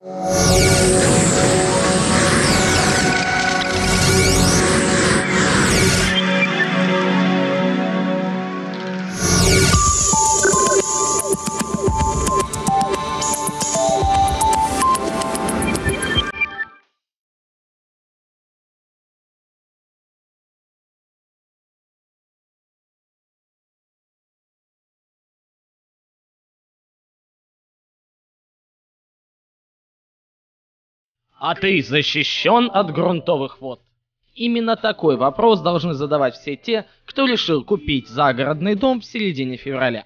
А ты защищен от грунтовых вод? Именно такой вопрос должны задавать все те, кто решил купить загородный дом в середине февраля.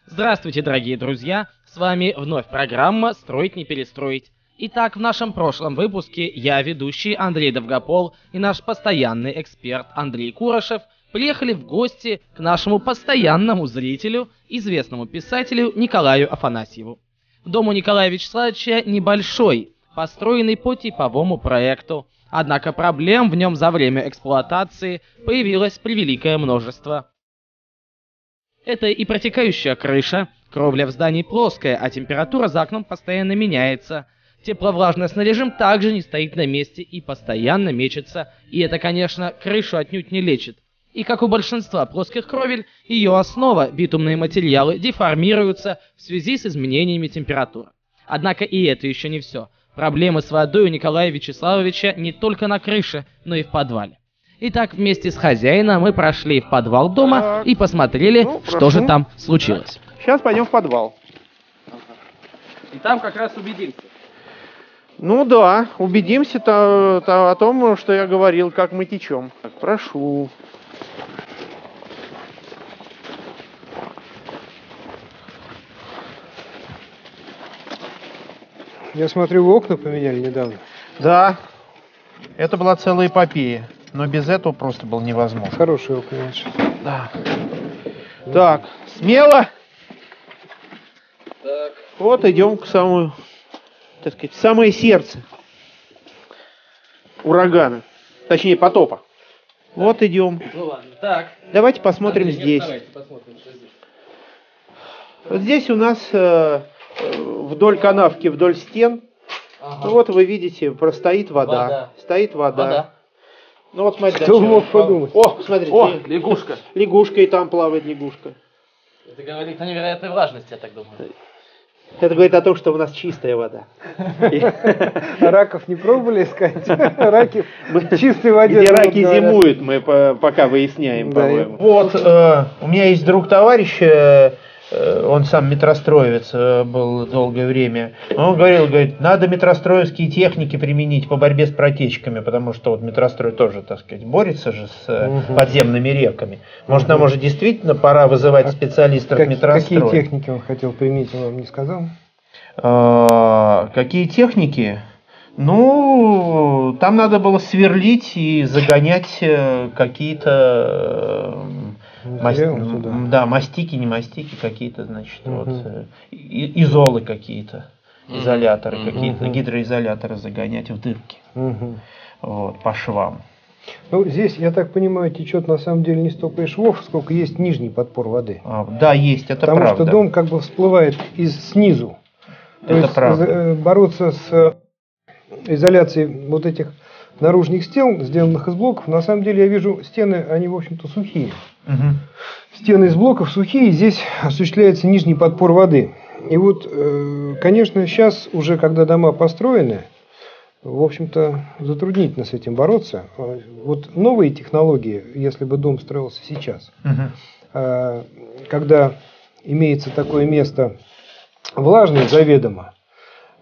Здравствуйте, дорогие друзья, с вами вновь программа «Строить не перестроить». Итак, в нашем прошлом выпуске я, ведущий Андрей Довгопол, и наш постоянный эксперт Андрей Курашев приехали в гости к нашему постоянному зрителю, известному писателю Николаю Афанасьеву. Дом у Николая Вячеславовича небольшой, построенный по типовому проекту, однако проблем в нем за время эксплуатации появилось превеликое множество. Это и протекающая крыша, кровля в здании плоская, а температура за окном постоянно меняется. Тепловлажностный режим также не стоит на месте и постоянно мечется, и это, конечно, крышу отнюдь не лечит. И как у большинства плоских кровель, ее основа, битумные материалы, деформируются в связи с изменениями температуры. Однако и это еще не все. Проблемы с водой у Николая Вячеславовича не только на крыше, но и в подвале. Итак, вместе с хозяином мы прошли в подвал дома и посмотрели, что же там случилось. Сейчас пойдем в подвал. И там как раз убедимся. Ну да, убедимся-то о том, что я говорил, как мы течем. Так, прошу. Я смотрю, вы окна поменяли недавно. Да, это была целая эпопея, но без этого просто было невозможно. Хорошие окна, значит. Да. Так, смело. Так. Вот идем к самому, так сказать, в самое сердце урагана, точнее потопа. Вот идем. Ну ладно, так. Давайте посмотрим Андрей, здесь. давайте посмотрим, что здесь. Вот здесь у нас вдоль канавки, вдоль стен, Ага. ну вот вы видите, стоит вода. Вода. Стоит вода. Вода. Ну вот смотрите. Кто мог подумать? О, смотрите. О, лягушка. Лягушка, и там плавает лягушка. Это говорит о невероятной влажности, я так думаю. Это говорит о том, что у нас чистая вода. Раков не пробовали искать? Раки в чистой воде. Где раки зимуют, мы пока выясняем, Да, по-моему. Вот, у меня есть друг-товарищ, он сам метростроевец был долгое время. Он говорит, надо метростроевские техники применить по борьбе с протечками, потому что вот метрострой тоже, так сказать, борется же с подземными реками. Может, нам уже действительно пора вызывать специалистов метростроя. Какие техники он хотел применить, он вам не сказал? Какие техники? Ну, там надо было сверлить и загонять какие-то мастики, не мастики, какие-то, значит, вот, изолы какие-то, изоляторы какие-то, гидроизоляторы загонять в дырки, вот, по швам. Ну, здесь, я так понимаю, течет на самом деле не столько и швов, сколько есть нижний подпор воды. Да, есть, это Потому правда. Потому что дом как бы всплывает снизу. То Это есть правда. Бороться с изоляцией вот этих наружных стен, сделанных из блоков, на самом деле я вижу стены, они в общем-то сухие. Стены из блоков сухие, здесь осуществляется нижний подпор воды. И вот, конечно, сейчас уже, когда дома построены, в общем-то, затруднительно с этим бороться. Вот новые технологии, если бы дом строился сейчас, когда имеется такое место влажное заведомо,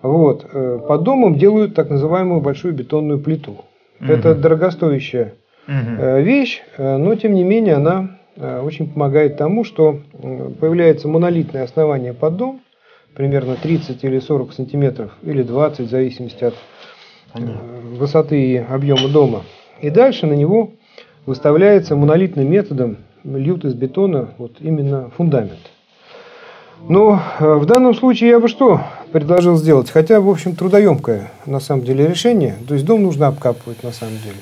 вот, под домом делают так называемую большую бетонную плиту. Это дорогостоящая вещь, но тем не менее она очень помогает тому, что появляется монолитное основание под дом, примерно 30 или 40 сантиметров, или 20, в зависимости от высоты и объема дома. И дальше на него выставляется монолитным методом, льют из бетона вот именно фундамент. Но в данном случае я бы что предложил сделать? Хотя, в общем, трудоемкое на самом деле решение. То есть дом нужно обкапывать на самом деле.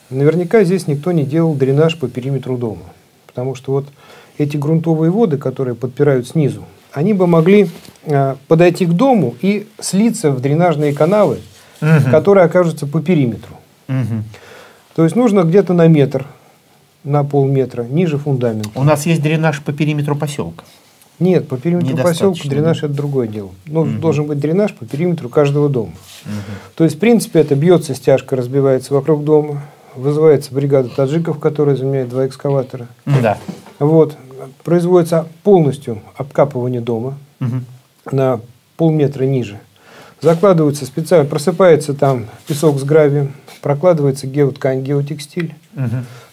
Наверняка здесь никто не делал дренаж по периметру дома. Потому что вот эти грунтовые воды, которые подпирают снизу, они бы могли подойти к дому и слиться в дренажные канавы, которые окажутся по периметру. То есть нужно где-то на метр, на полметра ниже фундамента. У нас есть дренаж по периметру поселка. Нет, по периметру поселка дренаж – это другое дело. Но должен быть дренаж по периметру каждого дома. То есть, в принципе, это бьется стяжка, разбивается вокруг дома, вызывается бригада таджиков, которая заменяет 2 экскаватора. Да. Вот. Производится полностью обкапывание дома на полметра ниже. Закладывается специально, просыпается там песок с гравием, прокладывается геоткань, геотекстиль,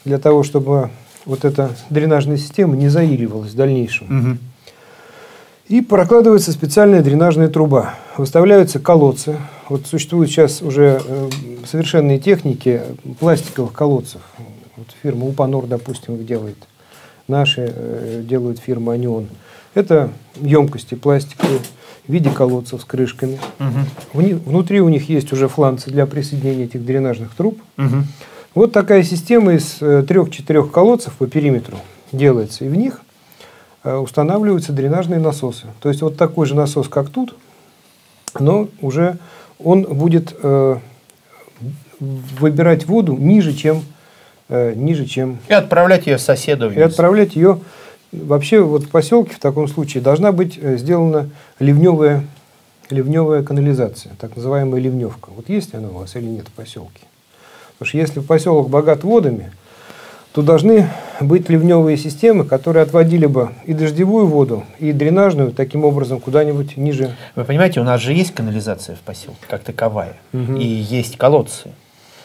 для того, чтобы вот эта дренажная система не заиривалась в дальнейшем. И прокладывается специальная дренажная труба. Выставляются колодцы. Вот существуют сейчас уже совершенные техники пластиковых колодцев. Вот фирма Упанор, допустим, их делает. Наши делают фирма Анион. Это емкости пластиковые в виде колодцев с крышками. Внутри у них есть уже фланцы для присоединения этих дренажных труб. Вот такая система из 3-4 колодцев по периметру делается. И в них устанавливаются дренажные насосы. То есть вот такой же насос, как тут, но уже он будет выбирать воду ниже, чем... И отправлять ее соседу вниз. И отправлять ее... Вообще вот в поселке в таком случае должна быть сделана ливневая канализация, так называемая ливневка. Вот есть она у вас или нет в поселке? Потому что если поселок богат водами, то должны быть ливневые системы, которые отводили бы и дождевую воду, и дренажную таким образом куда-нибудь ниже. Вы понимаете, у нас же есть канализация в поселке, как таковая. И есть колодцы,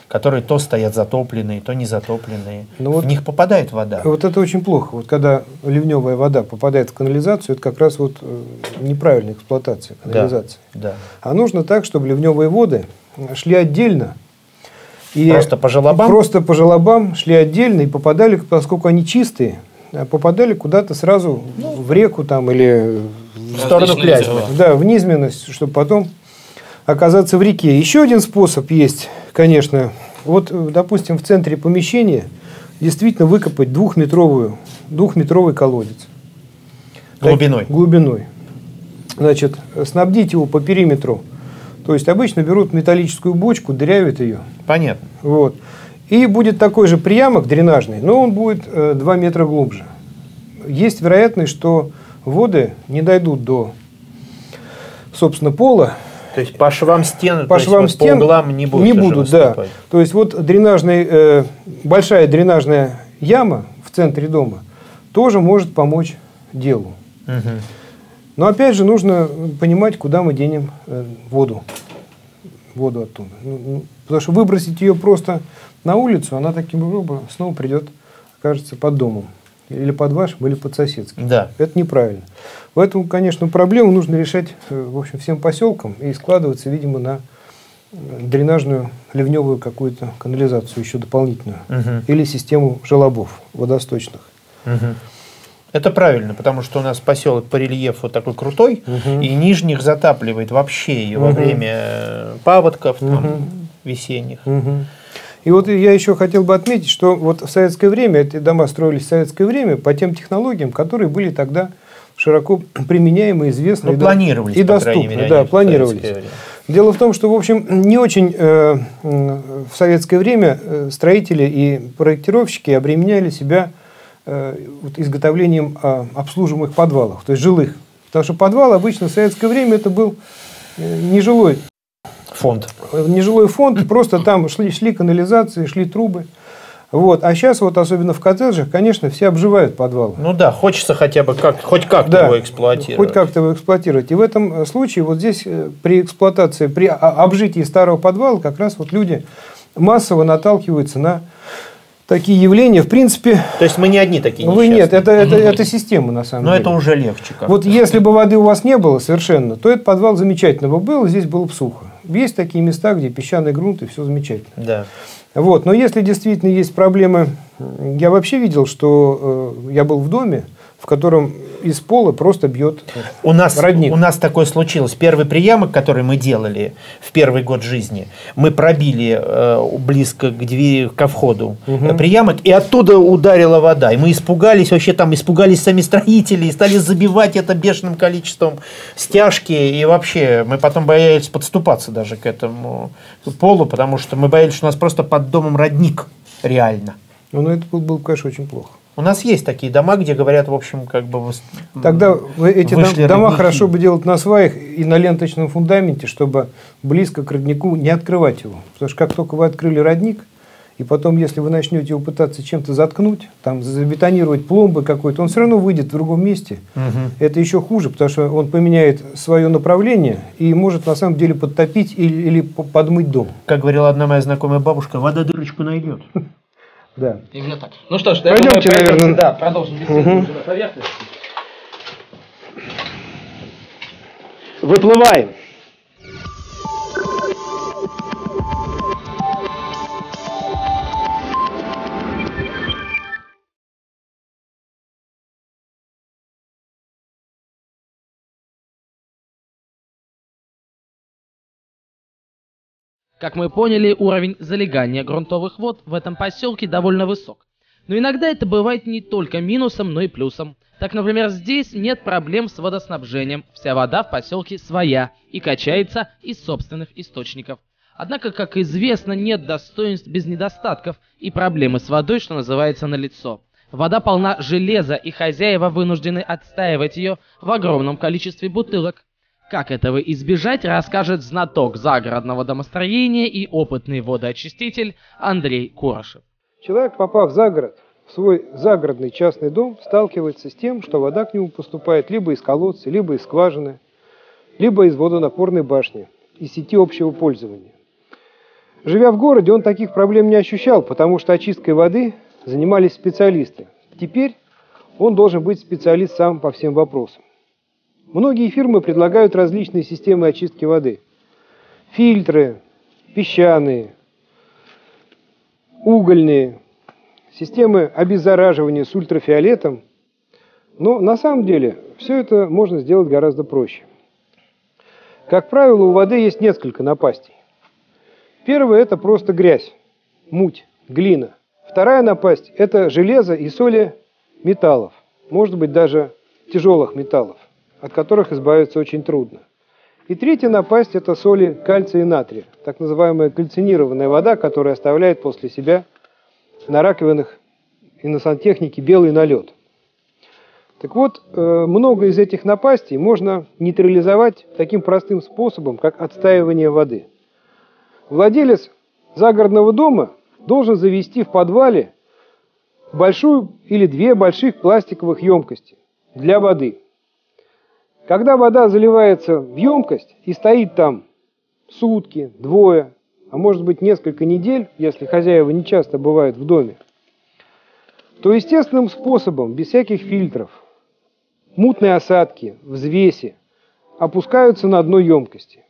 которые то стоят затопленные, то не затопленные. В них попадает вода. Вот это очень плохо. Вот когда ливневая вода попадает в канализацию, это как раз вот неправильная эксплуатация канализации. Да. А нужно так, чтобы ливневые воды шли отдельно. И просто по желобам? Просто по желобам шли отдельно и попадали, поскольку они чистые, попадали куда-то сразу в реку там, или в сторону Клязьмы. Да, в низменность, чтобы потом оказаться в реке. Еще один способ есть, конечно. Вот, допустим, в центре помещения действительно выкопать двухметровый колодец. Глубиной. Значит, снабдить его по периметру. То есть обычно берут металлическую бочку, дырявят ее. Понятно. Вот. И будет такой же приямок дренажный, но он будет 2 метра глубже. Есть вероятность, что воды не дойдут до, собственно, пола. То есть по швам стен, по углам не будут да. То есть вот большая дренажная яма в центре дома тоже может помочь делу. Но опять же нужно понимать, куда мы денем воду оттуда. Потому что выбросить ее просто на улицу, она таким образом снова придет, окажется под домом. Или под вашим, или под соседским. Да. Это неправильно. Поэтому, конечно, проблему нужно решать, в общем, всем поселкам и складываться, видимо, на дренажную ливневую какую-то канализацию еще дополнительную. Или систему желобов водосточных. Это правильно, потому что у нас поселок по рельефу такой крутой, и нижних затапливает вообще и во время паводков весенних. И вот я еще хотел бы отметить, что вот в советское время, эти дома строились в советское время по тем технологиям, которые были тогда широко применяемы, известны планировались, и доступны. Да, планировались. Дело в том, что, в общем, не очень в советское время строители и проектировщики обременяли себя изготовлением обслуживаемых подвалов, то есть жилых. Потому что подвал обычно в советское время это был нежилой фонд, просто там шли канализации, шли трубы. Вот. А сейчас, вот, особенно в коттеджах, конечно, все обживают подвалы. Ну да, хочется хотя бы хоть как-то его эксплуатировать. Хоть как-то его эксплуатировать. И в этом случае вот здесь при эксплуатации, при обжитии старого подвала как раз вот люди массово наталкиваются на такие явления. В принципе... То есть мы не одни такие несчастные. Вы нет, это система на самом деле. Но это уже легче как-то. Вот если бы воды у вас не было совершенно, то этот подвал замечательно бы был, здесь было бы сухо. Есть такие места, где песчаный грунт и все замечательно. Да. Вот. Но если действительно есть проблемы, я вообще видел, что я был в доме в котором из пола просто бьет родник. У нас такое случилось. Первый приемок, который мы делали в первый год жизни, мы пробили близко к двери, ко входу приемок, и оттуда ударила вода. И мы испугались, вообще там испугались сами строители, и стали забивать это бешеным количеством стяжки. И вообще мы потом боялись подступаться даже к этому полу, потому что мы боялись, что у нас просто под домом родник реально. Ну, это было, конечно, очень плохо. У нас есть такие дома, где говорят, в общем, как бы... Тогда эти дома хорошо бы делать на сваях и на ленточном фундаменте, чтобы близко к роднику не открывать его. Потому что как только вы открыли родник, и потом, если вы начнете его пытаться чем-то заткнуть, там, забетонировать пломбы какой-то, он все равно выйдет в другом месте. Это еще хуже, потому что он поменяет свое направление и может на самом деле подтопить или подмыть дом. Как говорила одна моя знакомая бабушка, вода дырочку найдет. Да. Именно так. Ну что ж, пойдемте, наверное. Да, продолжим беседу уже на поверхности. Выплываем. Как мы поняли, уровень залегания грунтовых вод в этом поселке довольно высок. Но иногда это бывает не только минусом, но и плюсом. Так, например, здесь нет проблем с водоснабжением, вся вода в поселке своя и качается из собственных источников. Однако, как известно, нет достоинств без недостатков, и проблемы с водой, что называется, налицо. Вода полна железа, и хозяева вынуждены отстаивать ее в огромном количестве бутылок. Как этого избежать, расскажет знаток загородного домостроения и опытный водоочиститель Андрей Курошев. Человек, попав за город, в свой загородный частный дом, сталкивается с тем, что вода к нему поступает либо из колодца, либо из скважины, либо из водонапорной башни, из сети общего пользования. Живя в городе, он таких проблем не ощущал, потому что очисткой воды занимались специалисты. Теперь он должен быть специалист сам по всем вопросам. Многие фирмы предлагают различные системы очистки воды. Фильтры, песчаные, угольные, системы обеззараживания с ультрафиолетом. Но на самом деле все это можно сделать гораздо проще. Как правило, у воды есть несколько напастей. Первая – это просто грязь, муть, глина. Вторая напасть – это железо и соли металлов, может быть даже тяжелых металлов, от которых избавиться очень трудно. И третья напасть – это соли кальция и натрия, так называемая кальцинированная вода, которая оставляет после себя на раковинах и на сантехнике белый налет. Так вот, много из этих напастей можно нейтрализовать таким простым способом, как отстаивание воды. Владелец загородного дома должен завести в подвале большую или две больших пластиковых емкости для воды. Когда вода заливается в емкость и стоит там сутки, двое, а может быть несколько недель, если хозяева не часто бывают в доме, то естественным способом, без всяких фильтров, мутные осадки, взвеси опускаются на дно емкости.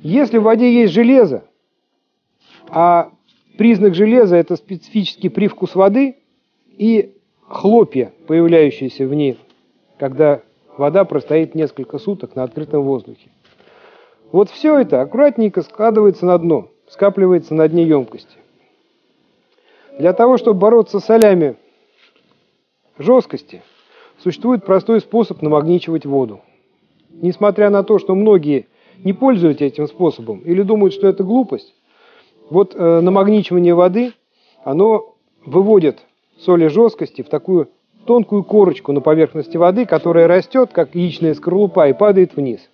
Если в воде есть железо, а признак железа – это специфический привкус воды и хлопья, появляющиеся в ней, когда вода простоит несколько суток на открытом воздухе. Вот все это аккуратненько складывается на дно, скапливается на дне емкости. Для того, чтобы бороться с солями жесткости, существует простой способ намагничивать воду. Несмотря на то, что многие не пользуются этим способом или думают, что это глупость, вот намагничивание воды, оно выводит соли жесткости в такую тонкую корочку на поверхности воды, которая растет, как яичная скорлупа, и падает вниз.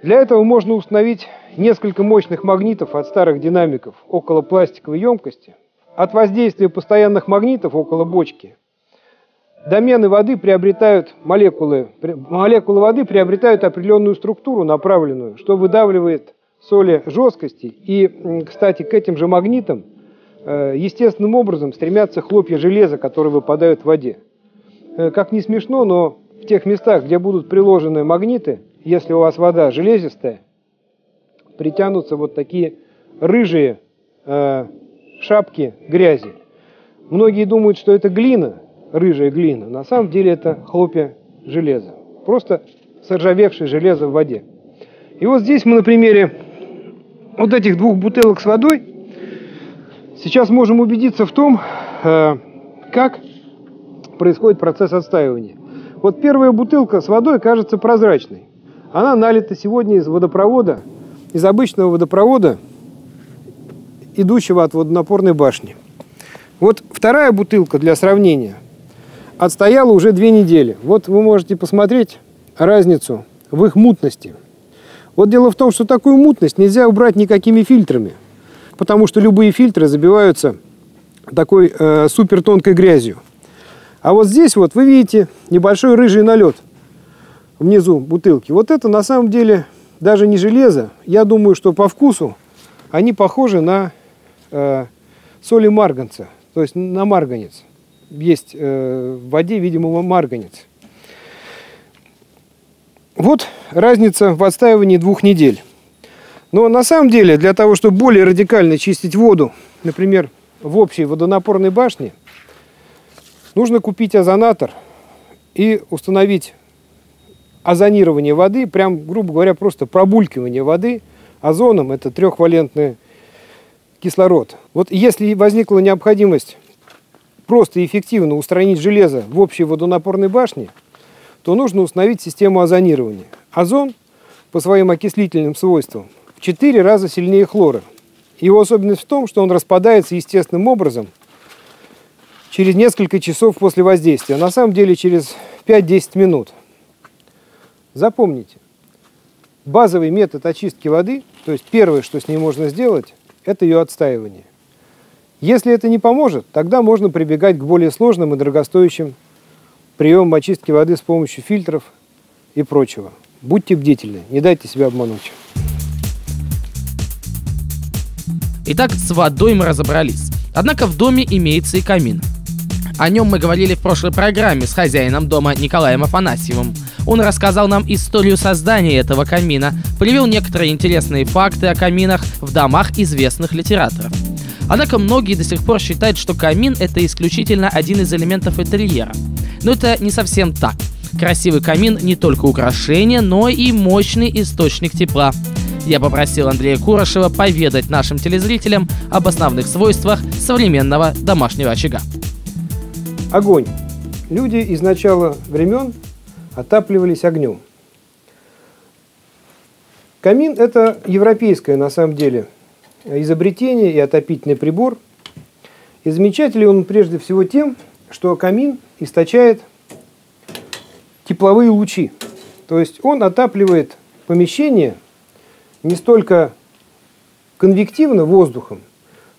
Для этого можно установить несколько мощных магнитов от старых динамиков около пластиковой емкости. От воздействия постоянных магнитов около бочки домены воды приобретают, молекулы воды приобретают определенную структуру направленную, что выдавливает соли жесткости. И, кстати, к этим же магнитам естественным образом стремятся хлопья железа, которые выпадают в воде. Как ни смешно, но в тех местах, где будут приложены магниты, если у вас вода железистая, притянутся вот такие рыжие шапки грязи. Многие думают, что это глина. рыжая глина. На самом деле это хлопья железа. Просто соржавевшее железо в воде. И вот здесь мы на примере вот этих двух бутылок с водой сейчас можем убедиться в том, как происходит процесс отстаивания. Вот первая бутылка с водой кажется прозрачной. Она налита сегодня из водопровода, из обычного водопровода, идущего от водонапорной башни. Вот вторая бутылка для сравнения отстояла уже 2 недели. Вот вы можете посмотреть разницу в их мутности. Вот дело в том, что такую мутность нельзя убрать никакими фильтрами, потому что любые фильтры забиваются такой супертонкой грязью. А вот здесь вот вы видите небольшой рыжий налет внизу бутылки. Вот это на самом деле даже не железо. Я думаю, что по вкусу они похожи на соли марганца, то есть на марганец. Есть в воде, видимо, марганец. Вот разница в отстаивании 2 недель. Но на самом деле для того, чтобы более радикально чистить воду, например, в общей водонапорной башне, нужно купить озонатор и установить озонирование воды, прям, грубо говоря, просто пробулькивание воды озоном, это 3-валентный кислород. Вот если возникла необходимость просто и эффективно устранить железо в общей водонапорной башне, то нужно установить систему озонирования. Озон по своим окислительным свойствам в 4 раза сильнее хлора. Его особенность в том, что он распадается естественным образом через несколько часов после воздействия. На самом деле через 5-10 минут. Запомните, базовый метод очистки воды, то есть первое, что с ней можно сделать, это ее отстаивание. Если это не поможет, тогда можно прибегать к более сложным и дорогостоящим приемам очистки воды с помощью фильтров и прочего. Будьте бдительны, не дайте себя обмануть. Итак, с водой мы разобрались. Однако в доме имеется и камин. О нем мы говорили в прошлой программе с хозяином дома Николаем Афанасьевым. Он рассказал нам историю создания этого камина, привел некоторые интересные факты о каминах в домах известных литераторов. Однако многие до сих пор считают, что камин – это исключительно один из элементов интерьера. Но это не совсем так. Красивый камин не только украшение, но и мощный источник тепла. Я попросил Андрея Курашева поведать нашим телезрителям об основных свойствах современного домашнего очага. Огонь. Люди из начала времен отапливались огнем. Камин – это европейское, на самом деле, изобретение и отопительный прибор. И замечателен он прежде всего тем, что камин источает тепловые лучи. То есть он отапливает помещение не столько конвективно воздухом.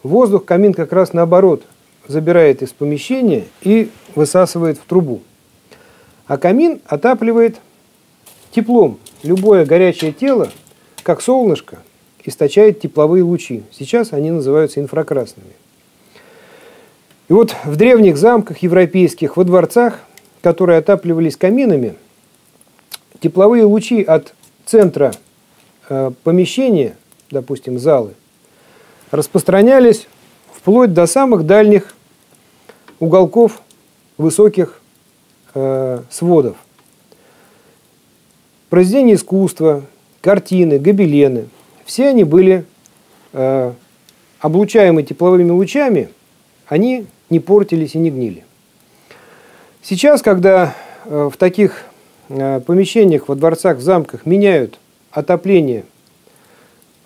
Воздух камин как раз наоборот забирает из помещения и высасывает в трубу. А камин отапливает теплом. Любое горячее тело, как солнышко, источает тепловые лучи. Сейчас они называются инфракрасными. И вот в древних замках европейских, во дворцах, которые отапливались каминами, тепловые лучи от центра помещения, допустим, залы, распространялись вплоть до самых дальних уголков высоких сводов. Произведения искусства, картины, гобелены, все они были облучаемы тепловыми лучами, они не портились и не гнили. Сейчас, когда в таких помещениях, во дворцах, в замках меняют отопление,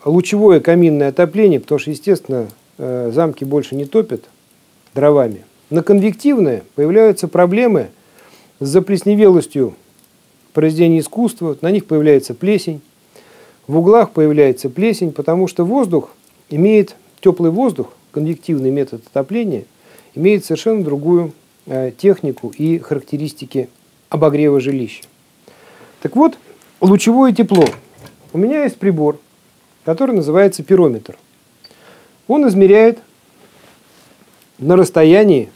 лучевое каминное отопление, потому что, естественно, замки больше не топят дровами, на конвективное появляются проблемы с заплесневелостью произведений искусства, на них появляется плесень, в углах появляется плесень, потому что воздух имеет, теплый воздух, конвективный метод отопления, имеет совершенно другую технику и характеристики обогрева жилища. Так вот, лучевое тепло. У меня есть прибор, который называется пирометр. Он измеряет на расстоянии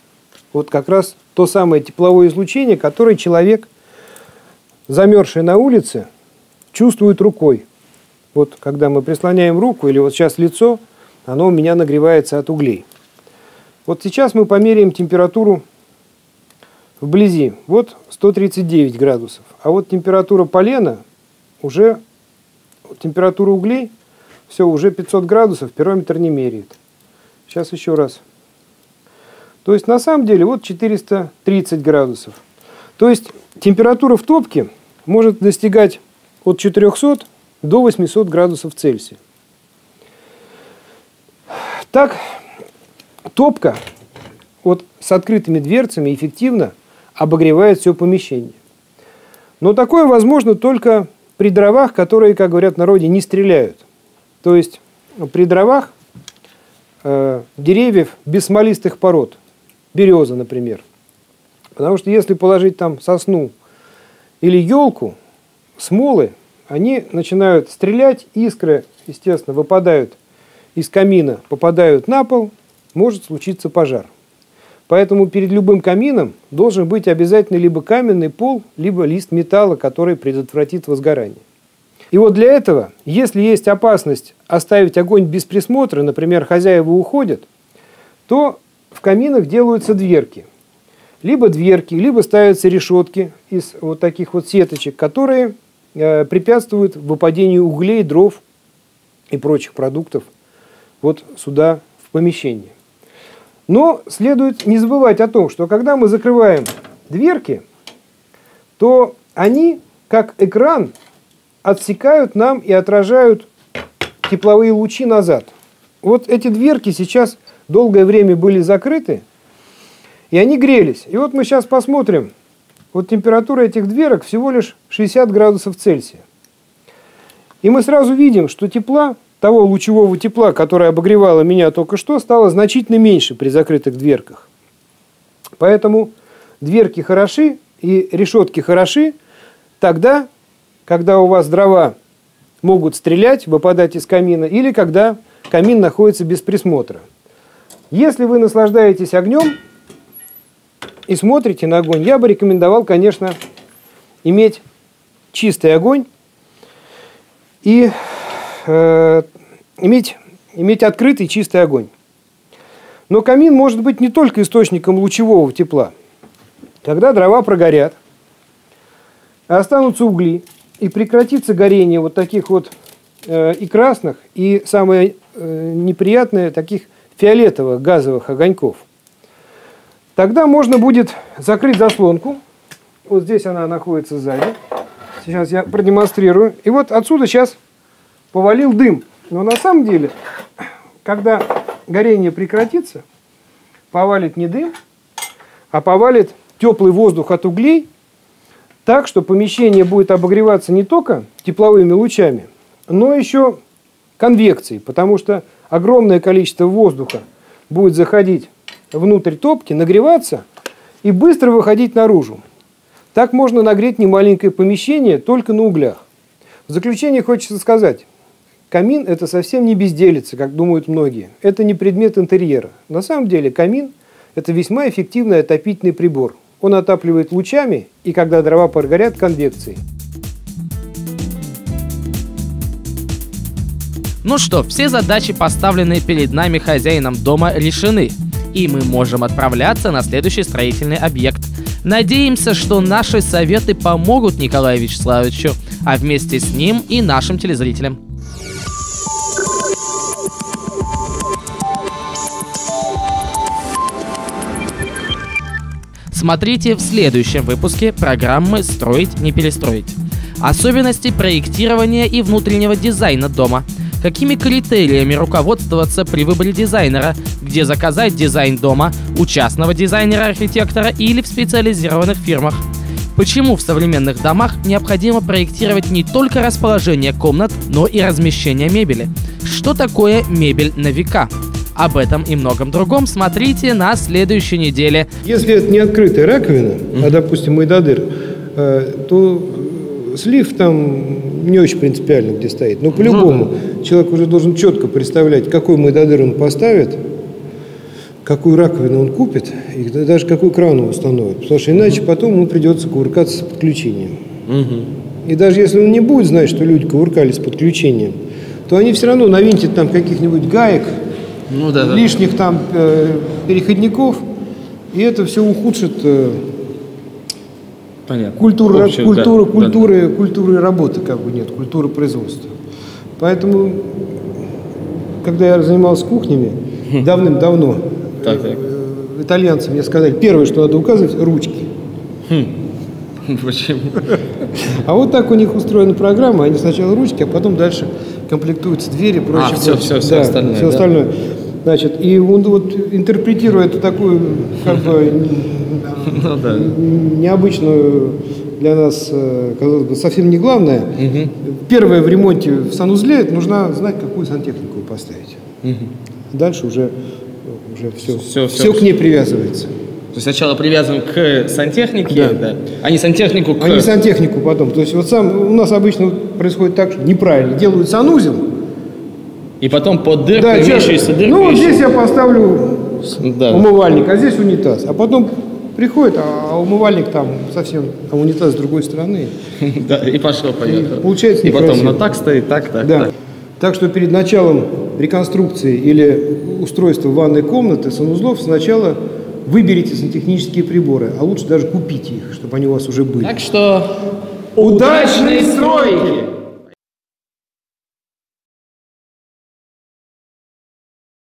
вот как раз то самое тепловое излучение, которое человек, замерзший на улице, чувствует рукой. Вот когда мы прислоняем руку, или вот сейчас лицо, оно у меня нагревается от углей. Вот сейчас мы померяем температуру вблизи, вот 139 градусов. А вот температура полена, уже температура углей, все, уже 500 градусов, пирометр не меряет. Сейчас еще раз. То есть на самом деле вот 430 градусов. То есть температура в топке может достигать от 400 до 800 градусов Цельсия. Так, топка вот с открытыми дверцами эффективно обогревает все помещение. Но такое возможно только при дровах, которые, как говорят в народе, не стреляют. То есть при дровах деревьев без смолистых пород, береза, например. Потому что если положить там сосну или елку, смолы, они начинают стрелять, искры, естественно, выпадают из камина, попадают на пол, может случиться пожар. Поэтому перед любым камином должен быть обязательно либо каменный пол, либо лист металла, который предотвратит возгорание. И вот для этого, если есть опасность оставить огонь без присмотра, например, хозяева уходят, то в каминах делаются дверки. Либо дверки, либо ставятся решетки из вот таких вот сеточек, которые препятствуют выпадению углей, дров и прочих продуктов вот сюда, в помещение. Но следует не забывать о том, что когда мы закрываем дверки, то они, как экран, отсекают нам и отражают тепловые лучи назад. Вот эти дверки сейчас долгое время были закрыты, и они грелись. И вот мы сейчас посмотрим, вот температура этих дверок всего лишь 60 градусов Цельсия. И мы сразу видим, что тепла, того лучевого тепла, которое обогревало меня только что, стало значительно меньше при закрытых дверках. Поэтому дверки хороши и решетки хороши тогда, когда у вас дрова могут стрелять, выпадать из камина, или когда камин находится без присмотра. Если вы наслаждаетесь огнем и смотрите на огонь, я бы рекомендовал, конечно, иметь чистый огонь и иметь открытый чистый огонь. Но камин может быть не только источником лучевого тепла. Когда дрова прогорят, останутся угли, и прекратится горение вот таких вот и красных, и самое неприятное, таких фиолетовых газовых огоньков. Тогда можно будет закрыть заслонку. Вот здесь она находится сзади. Сейчас я продемонстрирую. И вот отсюда сейчас повалил дым. Но на самом деле, когда горение прекратится, повалит не дым, а повалит теплый воздух от углей, так что помещение будет обогреваться не только тепловыми лучами, но еще конвекцией, потому что огромное количество воздуха будет заходить внутрь топки, нагреваться и быстро выходить наружу. Так можно нагреть немаленькое помещение только на углях. В заключение хочется сказать, камин – это совсем не безделица, как думают многие. Это не предмет интерьера. На самом деле камин – это весьма эффективный отопительный прибор. Он отапливает лучами и, когда дрова прогорят, конвекцией. Ну что, все задачи, поставленные перед нами хозяином дома, решены. И мы можем отправляться на следующий строительный объект. Надеемся, что наши советы помогут Николаю Вячеславовичу, а вместе с ним и нашим телезрителям. Смотрите в следующем выпуске программы «Строить, не перестроить». Особенности проектирования и внутреннего дизайна дома. Какими критериями руководствоваться при выборе дизайнера, где заказать дизайн дома, у частного дизайнера-архитектора или в специализированных фирмах. Почему в современных домах необходимо проектировать не только расположение комнат, но и размещение мебели. Что такое мебель на века? Об этом и многом другом смотрите на следующей неделе. Если это не открытая раковина, а, допустим, майдадыр, то слив там не очень принципиально, где стоит. Но по-любому человек уже должен четко представлять, какой майдадыр он поставит, какую раковину он купит, и даже какой кран он установит. Потому что иначе потом ему придется кувыркаться с подключением. И даже если он не будет знать, что люди кувыркались с подключением, то они все равно навинтят там каких-нибудь гаек, лишних там переходников, и это все ухудшит Понятно. Культуры Да. работы как бы нет, культуры производства. Поэтому, когда я занимался кухнями давным-давно, Так. итальянцы мне сказали, первое, что надо указывать, ручки. Почему? А вот так у них устроена программа, они сначала ручки, а потом дальше комплектуются двери, прочее. Все остальное. Все остальное. Значит, и он вот интерпретирует такую, как бы, необычную для нас, казалось бы, совсем не главное. Первое в ремонте в санузле, нужно знать, какую сантехнику поставить. Дальше уже все к ней привязывается. То есть сначала привязываем к сантехнике, Да. а не сантехнику к... А не сантехнику потом. То есть вот у нас обычно происходит так, что неправильно. Делают санузел. И потом под дырку, имеющуюся дырку. Ну, вот здесь я поставлю Да. умывальник, а здесь унитаз. А потом приходит, а умывальник там совсем, а унитаз с другой стороны. Да, и пошло-поехало. Получается И потом некрасиво. так стоит, так. Да. Так что перед началом реконструкции или устройства ванной комнаты санузлов сначала выберите сантехнические приборы, а лучше даже купите их, чтобы они у вас уже были. Так что Удачной стройки!